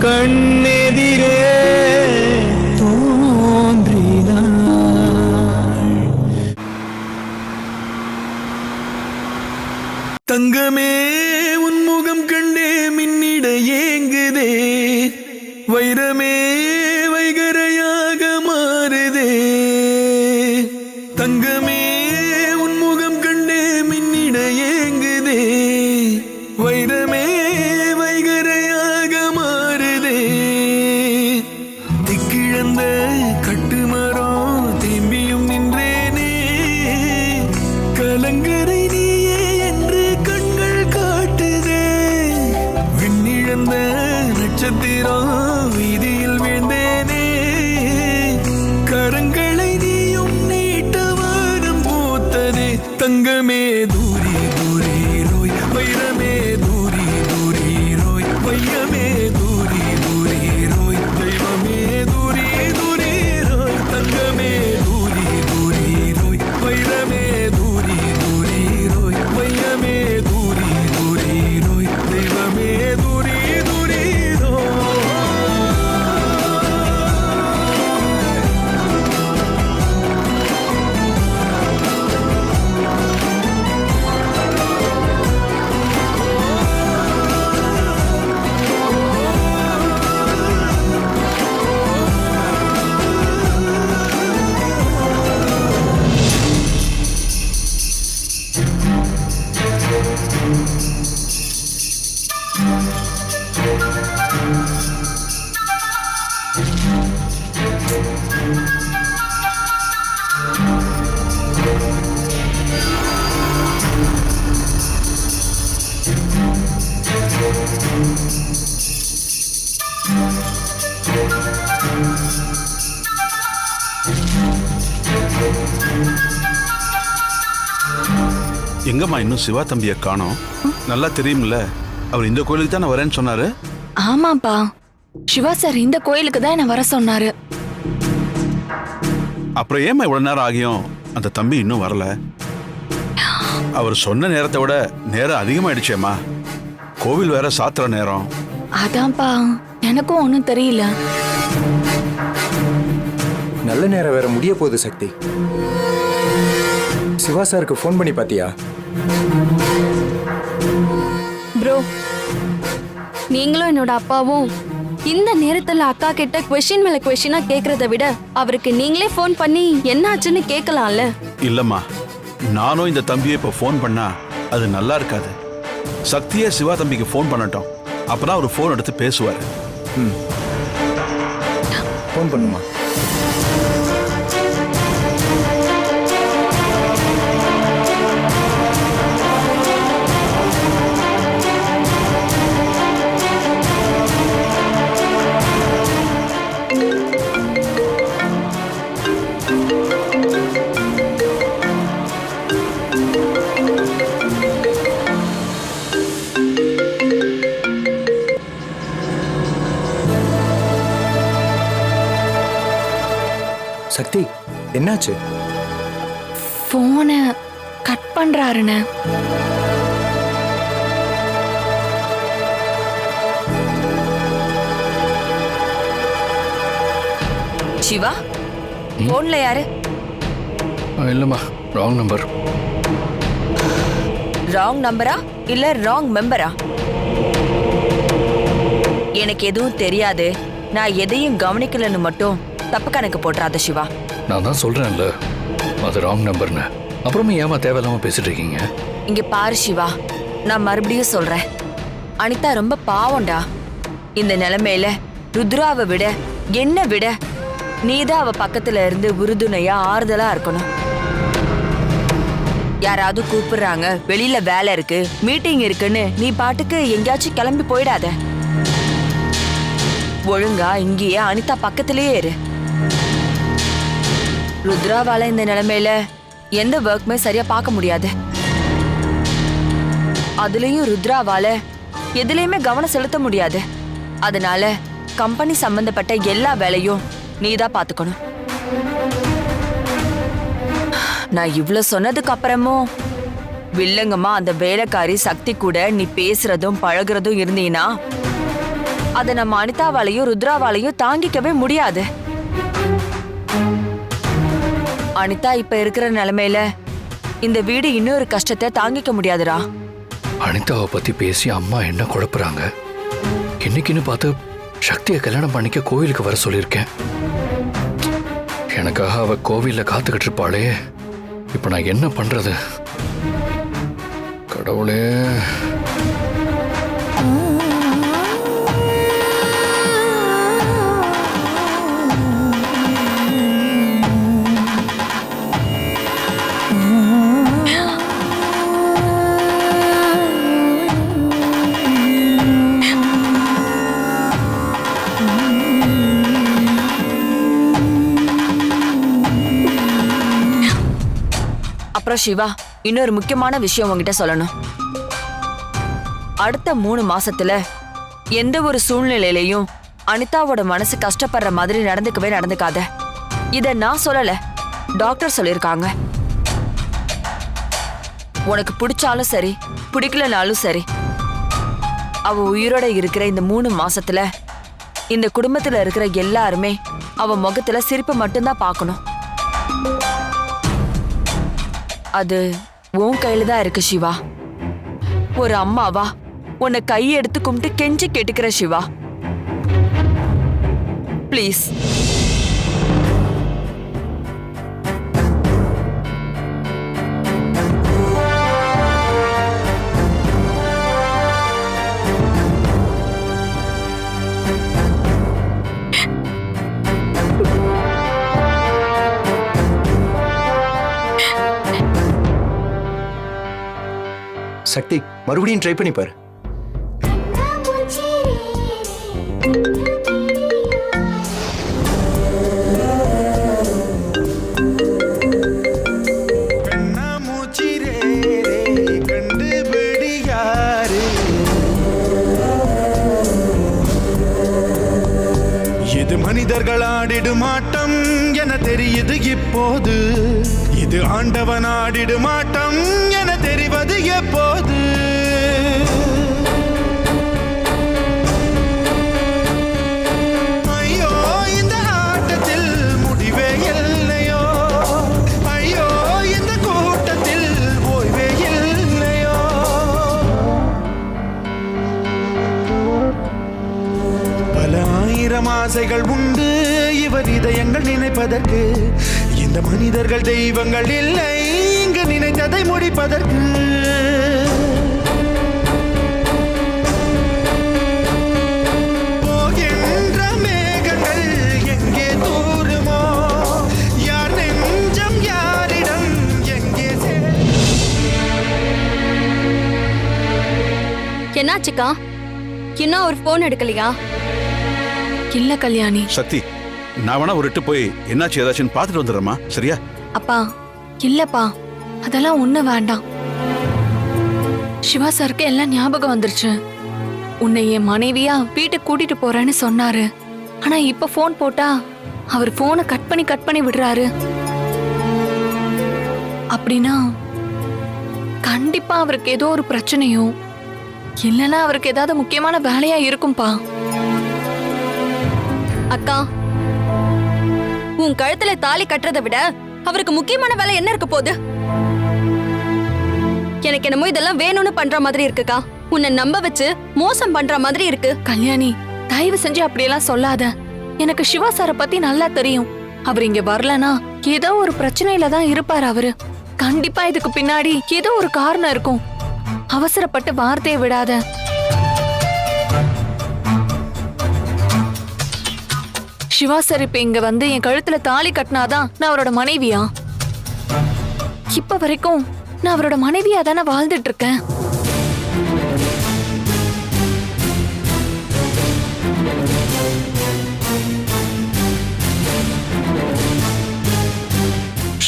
கண்ணெதிரே தோன்றினாள். தங்கமே உன்முகம் கண்டே மின்னிட ஏங்குதே, வைரமே வைகரையாக மாறுதே. தங்கமே உன்முகம் கண்டே மின்னிட ஏங்குதே, வைரமே வைகரையாக மாறுதே. திக்கிழந்த கட்டுமரம் திரும்பியும் நின்றேனே, கலங்கரை நீயே என்று கண்கள் காட்டுதே. விண்ணிழந்த நட்சத்திரம் வீதியில் வீழ்ந்தேனே, கரங்களை நீயும் நீட்ட வானம் பூத்ததே. தங்கமே தூரி தூரி ரோய், வைரமே தூரி தூரி ரோய், வையமே தூரி தூரி ரோய், தெய்வமே தூரி தூரி ரோய். தங்கமே தூரி தூரி ரோய், வைரமே தூரி தூரி ரோய், வையமே தூரி தூரி ரோய், தெய்வமே தூரி தூரி ரோய். எங்கம்மா இன்னும் சிவா தம்பியை காணோம்? நல்லா தெரியும்ல, அவர் இந்த கோயிலுக்கு தான் வரேன்னு சொன்னாரு. ஆமாப்பா, சிவா சார் இந்த கோயிலுக்கு தான் என்ன வர சொன்னாரு. அப்புறம் ஏமா இவ்வளவு நேரம் ஆகியும் அந்த தம்பி இன்னும் வரல? அவர் சொன்ன நேரத்தை விட நேரம் அதிகமாயிடுச்சேம்மா. கோவில் வேற சாத்துற நேரம். அதான்ப்பா, எனக்கும் ஒன்றும் தெரியல. நல்ல நேரம் வேற முடிய போகுது சக்தி. சிவா சாருக்கு ஃபோன் பண்ணி பாத்தியா? ப்ரோ, நீங்களும் என்னோட அப்பாவும் இந்த நேரத்துல அக்கா கிட்ட கொஸ்டின் மேல கொஸ்டினா கேக்குறத விட அவருக்கு நீங்களே ஃபோன் பண்ணி என்ன ஆச்சுன்னு கேட்கலாம்ல. இல்லம்மா, நானும் இந்த தம்பியை இப்ப ஃபோன் பண்ணா அது நல்லா இருக்காது. சக்தியே சிவா தம்பிக்கு ஃபோன் பண்ணட்டும், அப்பதான் அவர் ஃபோன் எடுத்து பேசுவாரு. ஃபோன் பண்ணுமா? சக்தி, என்னாச்சு? போனை கட் பண்றாருன்னு. சிவா, போன்ல யாரு? இல்லம்மா, ராங் நம்பர். ராங் நம்பரா இல்ல ராங் மெம்பரா? எனக்கு எதுவும் தெரியாது, நான் எதையும் கவனிக்கலன்னு மட்டும் தப்பு கணக்கு போட்டுறாத சிவா. நான் தான் சொல்றேன்ல, அது ராங் நம்பர்னு. அப்புறமே ஏமா தேவையில்லாம பேசிட்டு இருக்கீங்க? இங்க பாரு சிவா, நான் மறுபடியும் சொல்றேன், அனிதா ரொம்ப பாவம்டா. இந்த நிலைமையில ருத்ராவை விட என்ன விட நீதான் அவ பக்கத்துல இருந்து உறுதுணையா ஆறுதலா இருக்கணும். யாராவது கூப்பிடுறாங்க, வெளியில வேலை இருக்கு, மீட்டிங் இருக்குன்னு நீ பாட்டுக்கு எங்கேயாச்சும் கிளம்பி போயிடாத. ஒழுங்கா இங்கேயே அனிதா பக்கத்திலேயே இரு. ருத்ராவால இந்த நிலைமையில எந்த ஒர்க்குமே சரியா பார்க்க முடியாது. அதுலயும் ருத்ராவால எதுலயுமே கவனம் செலுத்த முடியாது. அதனால கம்பெனி சம்பந்தப்பட்ட எல்லா வேலையும் நீதான் பாத்துக்கணும். நான் இவ்வளவு சொன்னதுக்கு அப்புறமும் வில்லங்கம்மா அந்த வேலைக்காரி சக்தி கூட நீ பேசுறதும் பழகுறதும் இருந்தீனா அதை நம்ம அனிதாவாலையும் ருத்ராவாலையும் தாங்கிக்கவே முடியாது. அனிதா இப்ப இருக்கிற நிலைமையில இந்த வீடு இன்னொரு கஷ்டத்தை தாங்கிக்க முடியாதுடா. அனிதாவை பத்தி பேசி அம்மா என்ன குழப்புறாங்க. இன்னைக்குன்னு பார்த்து சக்தியை கல்யாணம் பண்ணிக்க கோவிலுக்கு வர சொல்லியிருக்கேன். எனக்காக அவ கோவில்ல காத்துக்கிட்டு இருப்பாளே. இப்ப நான் என்ன பண்றது? கடவுளே. அப்புறம் சிவா, இன்னொரு முக்கியமான விஷயம் உங்ககிட்ட சொல்லணும். அடுத்த 3 மாசத்துல எந்த ஒரு சூழ்நிலையிலையும் அனிதாவோட மனசு கஷ்டப்படுற மாதிரி நடந்துக்காத. இத நான் சொல்லல, டாக்டர் சொல்லிருக்காங்க. உனக்கு பிடிச்சாலும் சரி, பிடிக்கலனாலும் சரி, அவ உயிரோட இருக்கிற இந்த 3 மாசத்துல இந்த குடும்பத்துல இருக்கிற எல்லாருமே அவ முகத்துல சிரிப்பு மட்டும்தான் பார்க்கணும். அது உன் கையில தான் இருக்கு சிவா. ஒரு அம்மாவா உன்னை கையெடுத்து கும்பிட்டு கெஞ்சி கேட்டுக்கிற சிவா, ப்ளீஸ். சக்தி, மறுபடியும் ட்ரை பண்ணி பாரு. இது மனிதர்கள் ஆடிடும் ஆட்டம் என தெரியுது இப்போது. இது ஆண்டவன் ஆடிடும் ஆட்டம் என தெரிவது எப்போது. ஐயோ, இந்த ஆட்டத்தில் முடிவே இல்லையோ. ஐயோ, இந்த கூட்டத்தில் ஓய்வே இல்லையோ. பல ஆயிரம் ஆசைகள் உண்டு இவர் இதயங்கள் நினைப்பதற்கு. இந்த மனிதர்கள் தெய்வங்கள் இல்லை இங்கு நினைத்ததை முடிப்பதற்கு. போகின்ற மேகங்கள் எங்கே தூருமோ, யார் நெஞ்சம் யாரிடம் எங்கே என்னாச்சுக்கா? இன்னும் அவர் போன் எடுக்கலையா? இல்ல கல்யாணி. சக்தி, நான் வேணா ஒரு போய் என்னாச்சு ஏதாச்சுன்னு பார்த்துட்டு வந்துடுறேம்மா, சரியா? அப்பா இல்லப்பா, அதெல்லாம் ஒண்ணு வேண்டாம். சிவா சாருக்கு எல்லாம் ஞாபகம் வந்துருச்சு. உன்னை என் மனைவியா வீட்டுக்கு கூட்டிட்டு போறேன்னு சொன்னாரு. ஆனா இப்ப போன் போட்டா அவர் போனை கட் பண்ணி விடுறாரு. அப்படின்னா கண்டிப்பா அவருக்கு ஏதோ ஒரு பிரச்சனையும் இல்லைன்னா அவருக்கு ஏதாவது முக்கியமான வேலையா இருக்கும்பா. அக்கா, உன் கழுத்துல தாலி கட்டுறதை விட அவருக்கு முக்கியமான வேலை என்ன இருக்க போகுது? எனக்கு என்னமோ இதெல்லாம் வேணும்னு பண்ற மாதிரி இருக்குக்கா. உன்னை நம்ப வச்சு மோசம் பண்ற மாதிரி இருக்கு. கல்யாணி, தயவு செஞ்சு அப்படியெல்லாம் சொல்லாத. எனக்கு சிவா சாரை பத்தி நல்லா தெரியும். அவர் இங்க வரலனா ஏதோ ஒரு பிரச்சனையில தான் இருப்பாரு அவரு. கண்டிப்பா இதுக்கு பின்னாடி ஏதோ ஒரு காரணம் இருக்கும். அவசரப்பட்டு வார்த்தையை விடாத. சிவா சார் இப்ப இங்க வந்து என் கழுத்துல தாலி கட்டினாதான் நான் அவரோட மனைவியா? இப்ப வரைக்கும் நான் அவரோட மனைவியா தானே வாழ்ந்துட்டு இருக்கேன்.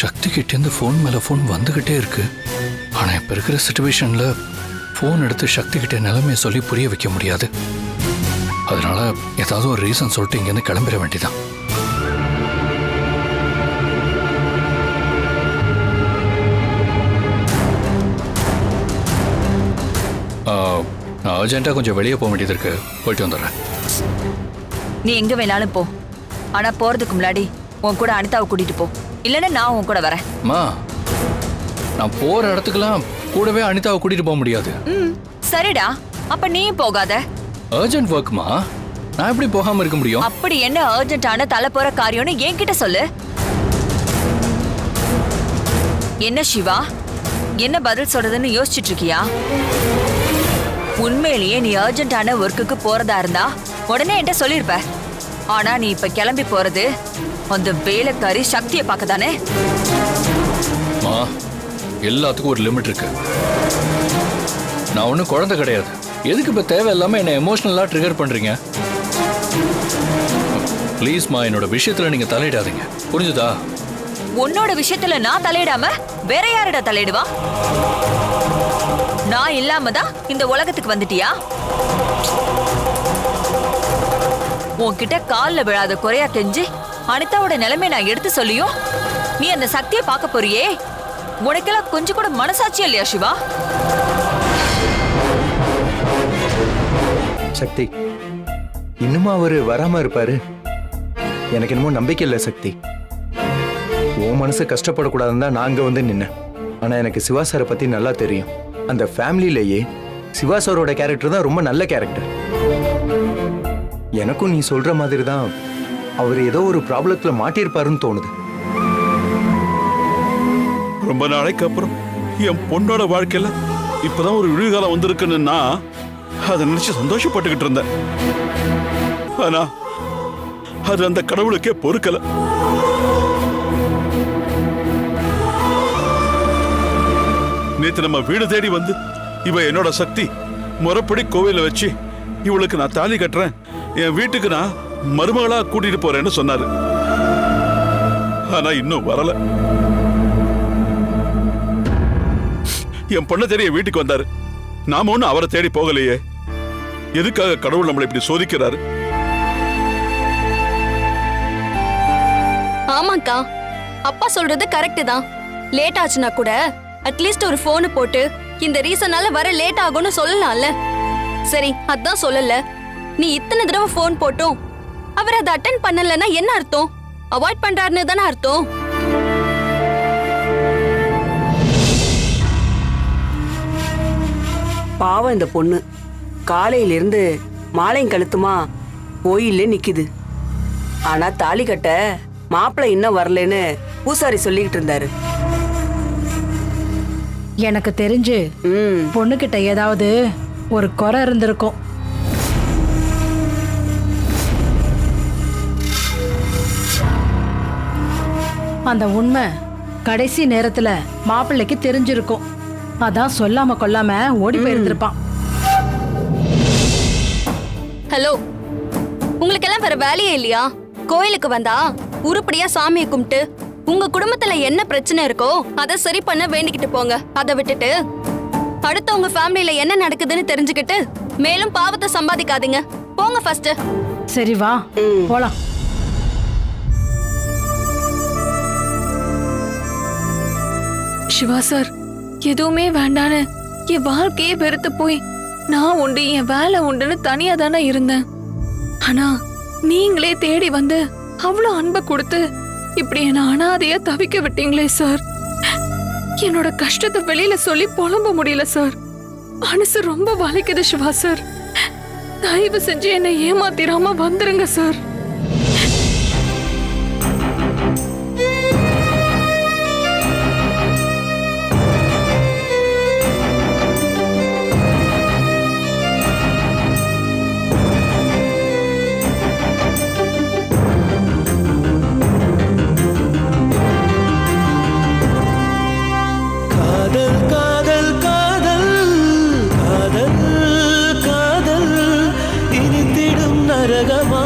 சக்தி கிட்டேருந்து ஃபோன் மேல ஃபோன் வந்துகிட்டே இருக்கு. ஆனா இப்ப இருக்கிற சிச்சுவேஷன்ல ஃபோன் எடுத்து சக்தி கிட்ட நிலைமையை சொல்லி புரிய வைக்க முடியாது. அதனால ஏதாவது ஒரு ரீசன் சொல்லிட்டு இங்கேருந்து கிளம்பிட வேண்டியதான். அர்ஜென்ட்டாக கொஞ்சம் வெளியே போக வேண்டியது இருக்கு, போயிட்டு வந்துடுறேன். நீ எங்க வேணாலும் போ, ஆனா போறதுக்கு முன்னாடி உன் கூட அனிதாவை கூட்டிட்டு போ, இல்லைன்னா நான் உன் கூட வரேன். அம்மா, நான் போகிற இடத்துக்குலாம் கூடவே அனிதாவை கூட்டிகிட்டு போக முடியாது. சரிடா, அப்ப நீயும் போகாத. அர்ஜென்ட் ஒர்க்மா, நான் எப்படி போகாமல் இருக்க முடியும்? அப்படி என்ன அர்ஜென்ட்டான தலை போற காரியம்னு என்கிட்ட சொல்லு. என்ன சிவா, என்ன பதில் சொல்றதுன்னு யோசிச்சுட்டு இருக்கியா? உண்மையிலேயே நீ அர்ஜென்ட்டான ஒர்க்குக்கு போறதா இருந்தா உடனே என்கிட்ட சொல்லிருப்ப. ஆனா நீ இப்ப கிளம்பி போறது அந்த வேலைக்காரி சக்தியை பார்க்க தானே? மா, எல்லாத்துக்கும் ஒரு லிமிட் இருக்கு. நான் ஒன்றும் குழந்தை கிடையாது. எதுக்கு இப்போ தேவையில்லாம என்னை எமோஷனலாக ட்ரிகர் பண்றீங்க? ப்ளீஸ்மா, என்னோட விஷயத்துல நீங்க தலையிடாதீங்க, புரிஞ்சுதா? உன்னோட விஷயத்துல நான் தலையிடாம வேற யாரிட தலையிடுவா? நான் இல்லாம தான் இந்த உலகத்துக்கு வந்துட்டியா? உன்கிட்ட கால்ல விழாத குறையா கெஞ்சி அனிதாவோட நிலைமை நான் எடுத்து சொல்லியும் நீ அந்த சக்தியை பார்க்க போறியே, உனக்கெல்லாம் கொஞ்சம் கூட மனசாட்சி இல்லையா சிவா? சக்தி, இன்னுமா அவரு வராம இருப்பாரு? எனக்கு என்னமோ நம்பிக்கை இல்லை சக்தி. உன் மனசு கஷ்டப்படக்கூடாதுன்னு தான் நான் அங்க வந்து நின்னேன். ஆனா எனக்கு சிவா சாரை பத்தி நல்லா தெரியும். அந்த ஃபேமிலியிலேயே சிவா சாரோட கேரக்டர் தான் ரொம்ப நல்ல கேரக்டர். எனக்கும் நீ சொல்ற மாதிரி தான் அவர் ஏதோ ஒரு ப்ராப்ளத்துல மாட்டியிருப்பாருன்னு தோணுது. ரொம்ப நாளைக்கு அப்புறம் என் பொண்ணோட வாழ்க்கையில இப்பதான் ஒரு விழுகாலம் வந்திருக்குன்னு நான் அதை நினைச்சு சந்தோஷப்பட்டுக்கிட்டு இருந்தேன். ஆனா அது அந்த கடவுளுக்கே பொறுக்கல. நேத்து நம்ம வீடு தேடி வந்து இவ என்னோட சக்தி முறைப்படி கோவில வச்சு இவளுக்கு நான் தாலி கட்டுறேன், என் வீட்டுக்கு நான் மருமகளா கூட்டிட்டு போறேன்னு சொன்னாரு. ஆனா இன்னும் வரல. என் பொண்ணை தேடி என் வீட்டுக்கு வந்தாரு. நாம ஒண்ணு அவரை தேடி போகலையே. எதுக்காக கடவுள் நம்மளை இப்படி சோதிக்கிறாரு? ஆமாக்கா, அப்பா சொல்றது கரெக்ட் தான். லேட் ஆச்சுன்னா கூட அட்லீஸ்ட் ஒரு போனை போட்டு இந்த ரீசனால வர லேட் ஆகும்னு சொல்லலாம்ல. சரி, அதான் சொல்லல. நீ இத்தனை தடவை போன் போட்டும் அவர் அதை அட்டென்ட் பண்ணலன்னா என்ன அர்த்தம்? அவாய்ட் பண்றாருன்னு தானே அர்த்தம். பாவம் இந்த பொண்ணு காலையிலிருந்து மாலையும் கழுத்துமா கோயிலே நிக்குது. ஆனா தாலி கட்ட மாப்பிள்ளை இன்னும் வரலன்னு பூசாரி சொல்லிக்கிட்டு இருந்தாரு. எனக்கு தெரிஞ்சு பொண்ணுகிட்ட ஏதாவது ஒரு குறை இருந்திருக்கும். அந்த உண்மை கடைசி நேரத்துல மாப்பிள்ளைக்கு தெரிஞ்சிருக்கும். அதான் சொல்லாம கொல்லாம ஓடி போயிருந்திருப்பான். ஹலோ, உங்களுக்கெல்லாம் வேற வேலையே இல்லையா? கோயிலுக்கு வந்தா உருப்படியா சாமியை கும்பிட்டு உங்க குடும்பத்துல என்ன பிரச்சனை இருக்கோ அதை சரி பண்ண வேண்டிக்கிட்டு போங்க. அதை விட்டுட்டு அடுத்து உங்க ஃபேமிலில என்ன நடக்குதுன்னு தெரிஞ்சுக்கிட்டு மேலும் பாவத்தை சம்பாதிக்காதீங்க. போங்க ஃபர்ஸ்ட். சரி வா போலாம். சிவா சார், எதுவுமே வேண்டான்னு என் வாழ்க்கையே வெறுத்து போய் நான் உண்டு என் வேலை உண்டுன்னு தனியா தானே இருந்தேன். ஆனா நீங்களே தேடி வந்து அவ்வளவு அன்பை கொடுத்து இப்படி என்ன அனாதையா தவிக்க விட்டீங்களே சார். என்னோட கஷ்டத்தை வெளியில சொல்லி புலம்ப முடியல சார். மனசு ரொம்ப வலிக்குது சிவா சார். தயவு செஞ்சு என்னை ஏமாத்திராம வந்துருங்க சார். காதல் காதல் இனித்திடும் நரகமா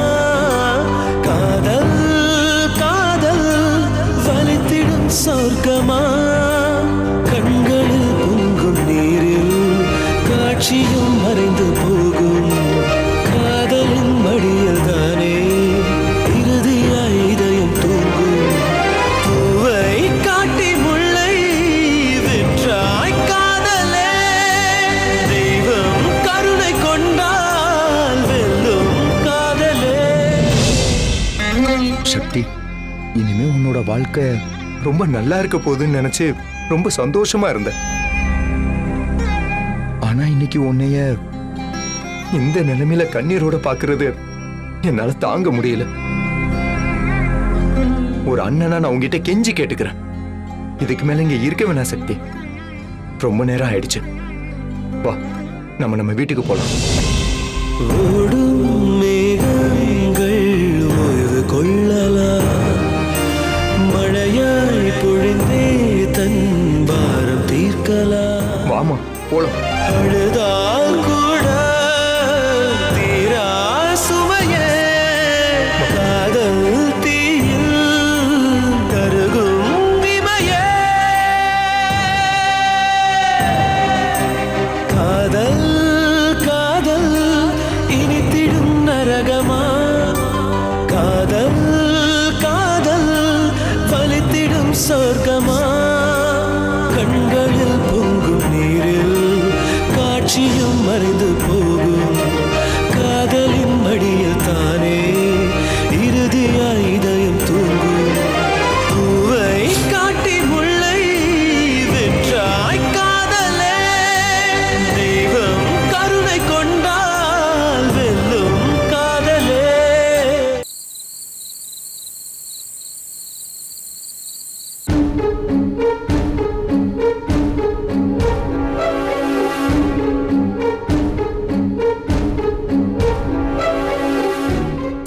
சக்தி. இனிமே உன்னோட வாழ்க்கை ரொம்ப நல்லா இருக்க போகுதுன்னு நினைச்சு ரொம்ப சந்தோஷமா இருந்தேன். ஆனா இன்னைக்கு உன்னைய இந்த நிலைமையில கண்ணீரோட பாக்குறது என்னால தாங்க முடியல. ஒரு அண்ணனா நான் உங்ககிட்ட கெஞ்சி கேட்டுக்கிறேன், இதுக்கு மேல இங்க இருக்க வேணாம் சக்தி. ரொம்ப நேரம் ஆயிடுச்சு. வா, நம்ம வீட்டுக்கு போலாம். ஓடும் மேகங்கள் ஓய்வு கொள்ளலாம், மழையாய் பொழிந்தே தன் பாரம் தீர்க்கலாம். வாமா போலாம். அழுதால் கூட தீரா சுமையே, காதல் தீயில் கருகும் இமையே. காதல் காதல் இனித்திடும் நரகமா, காதல் காதல் வலித்திடும் சொர்க்கமா. கண்களில் பொங்கும் நீரில் காட்சியும் மறைந்து போகும், காதலின் மடியில் தானே இறுதியாய் இதயம் தூங்கும். பூவை காட்டி முல்லை வெற்றாய் காதலே, தெய்வம் கருணை கொண்டால் வெல்லும் காதலே.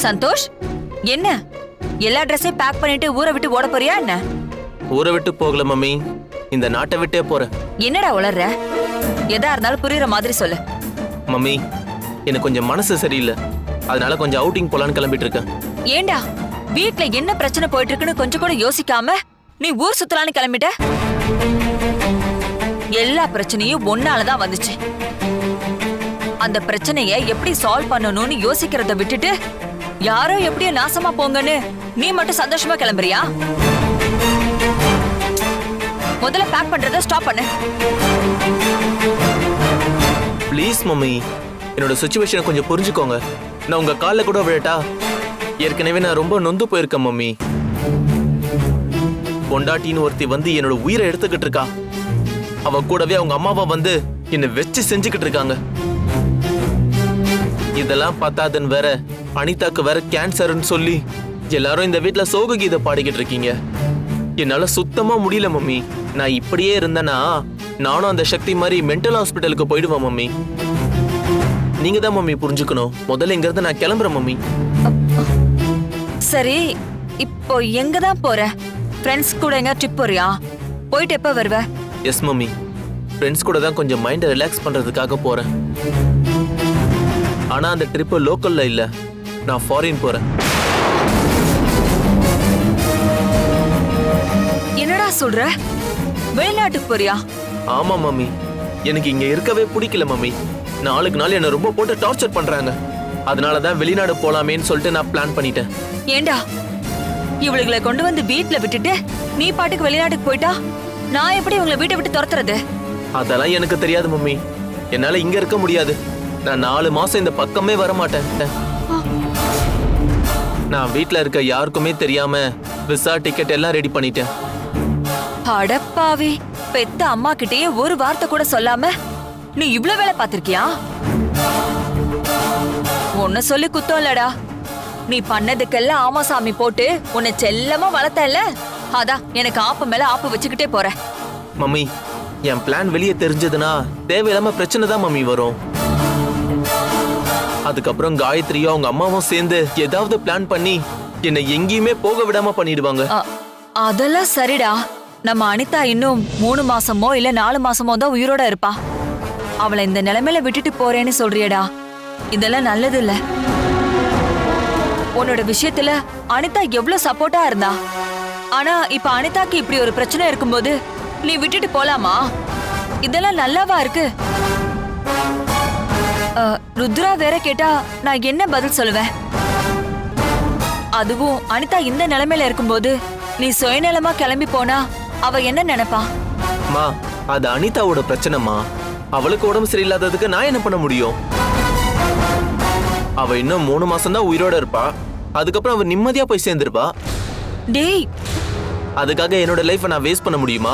சந்தோஷ், என்ன எல்லா ட்ரெஸ்ஸையும் பேக் பண்ணிட்டு ஊரை விட்டு ஓட போறியா என்ன? ஊரை விட்டு போகல மம்மி, இந்த நாட்டை விட்டே போறேன். என்னடா உளர்ற? எதா இருந்தாலும் புரியுற மாதிரி சொல்லு. மம்மி, எனக்கு கொஞ்சம் மனசு சரியில்லை, அதனால கொஞ்சம் அவுட்டிங் போலான்னு கிளம்பிட்டு இருக்கேன். ஏண்டா வீட்ல என்ன பிரச்சனை போயிட்டு இருக்குன்னு கொஞ்சம் கூட யோசிக்காம நீ ஊர் சுத்தலான்னு கிளம்பிட்ட? எல்லா பிரச்சனையும் ஒன்னாலதான் வந்துச்சு. அந்த பிரச்சனைய எப்படி சால்வ் பண்ணணும்னு யோசிக்கிறத விட்டுட்டு யாரோ எப்படியோ நாசமா போங்கன்னு நீ மட்டும் சந்தோஷமா கிளம்புறியா? முதல்ல பேக் பண்றத ஸ்டாப் பண்ணு. ப்ளீஸ் மம்மி, என்னோட சுச்சுவேஷனை கொஞ்சம் புரிஞ்சுக்கோங்க. நான் உங்க காலில் கூட விழட்டா? ஏற்கனவே நான் ரொம்ப நொந்து போயிருக்கேன் மம்மி. பொண்டாட்டின்னு ஒருத்தி வந்து என்னோட உயிரை எடுத்துக்கிட்டு இருக்கா. அவ கூடவே அவங்க அம்மாவா வந்து என்னை வச்சு செஞ்சுக்கிட்டு இருக்காங்க. இதெல்லாம் பார்த்தாதுன்னு வேற அனிதாக்கு வேற கேன்சர்னு சொல்லி எல்லாரும் இந்த வீட்டுல சோக கீதை பாடிக்கிட்டு இருக்கீங்க. என்னால சுத்தமா முடியல மம்மி. நான் இப்படியே இருந்தேன்னா நானும் அந்த சக்தி மாதிரி மென்டல் ஹாஸ்பிட்டலுக்கு போயிடுவேன் மம்மி. நீங்க தான் மம்மி புரிஞ்சுக்கணும். முதல்ல இங்க இருந்து நான் கிளம்புறேன் மம்மி. சரி, இப்போ எங்க தான் போற? ஃப்ரெண்ட்ஸ் கூட எங்க ட்ரிப் போறியா? போயிட்டு எப்ப வருவ? எஸ் மம்மி, ஃப்ரெண்ட்ஸ் கூட தான் கொஞ்சம் மைண்டை ரிலாக்ஸ் பண்றதுக்காக போறேன். ஆனா அந்த ட்ரிப் லோக்கல்ல இல்ல, நான் ஃபாரின் போறேன். என்னடா சொல்ற? வெளிநாட்டுக்கு போறியா? ஆமா மம்மி, எனக்கு இங்க இருக்கவே பிடிக்கல மம்மி. நாளுக்கு நாள் என்ன ரொம்ப போட்டு டார்ச்சர் பண்றாங்க. அதனாலதான் வெளிநாடு போலாமேன்னு சொல்லிட்டு நான் பிளான் பண்ணிட்டேன். ஏண்டா இவளுகளை கொண்டு வந்து வீட்டுல விட்டுட்டு நீ பாட்டுக்கு வெளிநாட்டுக்கு போயிட்டா நான் எப்படி இவங்களை வீட்டை விட்டு துரத்துறது? அதெல்லாம் எனக்கு தெரியாது மம்மி. என்னால இங்க இருக்க முடியாது. நான் 4 மாசம் இந்த பக்கமே வர மாட்டேன். நான் வீட்ல இருக்க யாருக்குமே தெரியாம விசா டிக்கெட் எல்லாம் ரெடி பண்ணிட்டேன். அடப்பாவி, பெத்த அம்மா கிட்டயே ஒரு வார்த்தை கூட சொல்லாம நீ இவ்ளோ வேலை பார்த்திருக்கியா? உன்னை சொல்லி குத்தம் இல்லடா. நீ பண்ணதுக்கெல்லாம் ஆமா சாமி போட்டு உன்னை செல்லமா வளர்த்தல, அதான் எனக்கு ஆப்பு மேல ஆப்பு வச்சுக்கிட்டே போற. மம்மி, என் பிளான் வெளியே தெரிஞ்சதுன்னா தேவையில்லாம பிரச்சனை தான் மம்மி வரும். அதுக்கப்புறம் காயத்ரியும் அவங்க அம்மாவும் சேர்ந்து ஏதாவது பிளான் பண்ணி என்னை எங்கேயுமே போக விடாம பண்ணிடுவாங்க. அதெல்லாம் சரிடா. நம்ம அனிதா இன்னும் 3 மாசமோ இல்ல 4 மாசமோ தான் உயிரோட இருப்பா. அவளை இந்த நிலைமையில விட்டுட்டு போறேன்னு சொல்றியடா, இதெல்லாம் நல்லது இல்ல. உன்னோட விஷயத்துல அனிதா எவ்வளவு சப்போர்ட்டா இருந்தா. ஆனா இப்ப அனிதாக்கு இப்படி ஒரு பிரச்சனை இருக்கும்போது நீ விட்டுட்டு போலாமா? இதெல்லாம் நல்லாவா இருக்கு? ருத்ரா வேற கேட்டா நான் என்ன பதில் சொல்லுவேன்? அதுவும் அனிதா இந்த நிலைமையில இருக்கும்போது நீ சுயநலமா கிளம்பி போனா அவ என்ன நினைப்பா? மா, அது அனிதாவோட பிரச்சனைமா. அவளுக்கு உடம்பு சரியில்லாததுக்கு நான் என்ன பண்ண முடியும்? அவ இன்னும் 3 மாசம் தான் உயிரோட இருப்பா. அதுக்கப்புறம் அவ நிம்மதியா போய் சேர்ந்துருப்பா. டேய் அதுக்காக என்னோட லைஃபை நான் வேஸ்ட் பண்ண முடியுமா?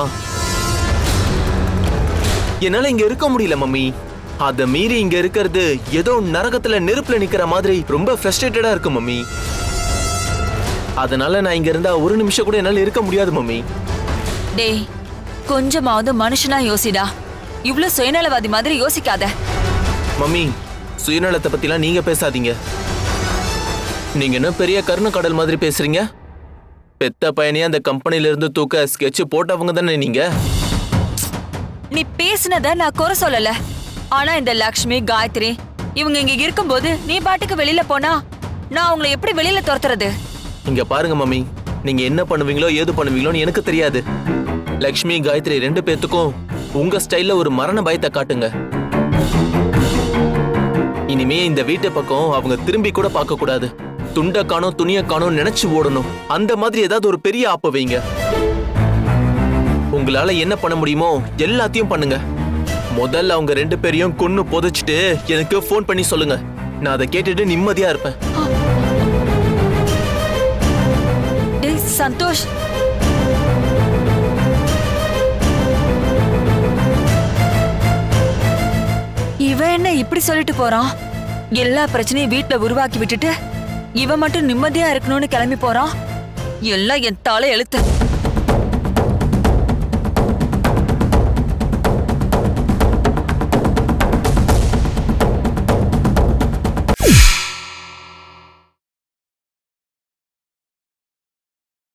என்னால இங்க இருக்க முடியல மம்மி. அத மீறி இங்க இருக்கிறது ஏதோ நரகத்துல நெருப்புல நிக்கிற மாதிரி ரொம்ப ஃப்ரஸ்ட்ரேட்டடா இருக்கு மம்மி. அதனால நான் இங்க இருந்தா ஒரு நிமிஷம் கூட என்னால இருக்க முடியாது மம்மி. டேய் கொஞ்சமாவது மனுஷனா யோசிடா. இவ்ளோ சுயநலவாதி மாதிரி யோசிக்காத. மம்மி, சுயநலத்தை பத்திலாம் நீங்க பேசாதீங்க. நீங்க என்ன பெரிய கருணை கடல் மாதிரி பேசுறீங்க? பெத்த பையனையே அந்த கம்பெனில இருந்து தூக்க ஸ்கெட்ச் போட்டவங்க தானே நீங்க. நீ பேசுனத நான் குறை சொல்லல. ஆனா இந்த லக்ஷ்மி காயத்ரி இவங்க இங்க இருக்கும்போது நீ பாட்டுக்கு வெளியில போனா நான் அவங்களை எப்படி வெளியில துரத்துறது? இங்க பாருங்க மம்மி, நீங்க என்ன பண்ணுவீங்களோ ஏது பண்ணுவீங்களோன்னு எனக்கு தெரியாது. லக்ஷ்மி காயத்ரி 2 பேத்துக்கும் உங்க ஸ்டைல்ல ஒரு மரண பயத்தை காட்டுங்க. இனிமே இந்த வீட்டு பக்கம் அவங்க திரும்பி கூட பார்க்க கூடாது. துண்ட காணோம் துணிய காணோம் நினைச்சு ஓடணும். அந்த மாதிரி ஏதாவது ஒரு பெரிய ஆப்ப வைங்க. உங்களால என்ன பண்ண முடியுமோ எல்லாத்தையும் பண்ணுங்க. முதல்ல அவங்க 2 பேரையும் கொன்னு புதைச்சிட்டு எனக்கு ஃபோன் பண்ணி சொல்லுங்க. நான் அதை கேட்டுட்டு நிம்மதியா இருப்பேன். டேய் சந்தோஷ், இவன் என்ன இப்படி சொல்லிட்டு போறான்? எல்லா பிரச்சனையும் வீட்ல உருவாக்கி விட்டுட்டு இவன் மட்டும் நிம்மதியா இருக்கணும்னு கிளம்பி போறான். எல்லாம் என் தலை எழுத்து.